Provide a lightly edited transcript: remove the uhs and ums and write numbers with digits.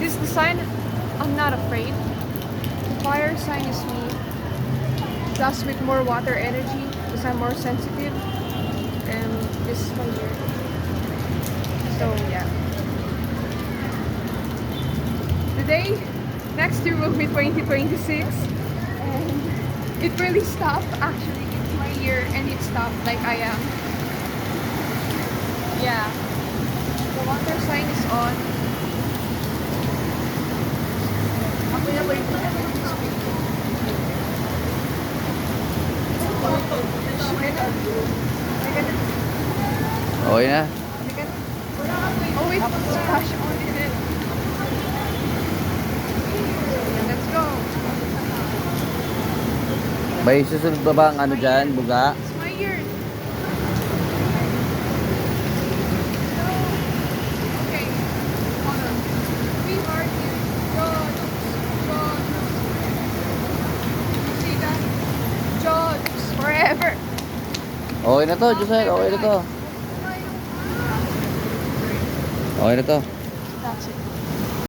This is the sign. I'm not afraid. The fire sign is me. Just with more water energy because I'm more sensitive. And this is my year. So yeah. Today, next year will be 2026. And it really stopped actually. It's my year and it stopped like I am. Yeah. The water sign is on. Okay na. Oh wait, splash on in it. Let's go. May susunod pa bang ano dyan, buga? It's my year. Okay. Hold on. We are here. God. See that? Jobs forever. Okay na to, Josel. Okay na to. Okay na to. That's it.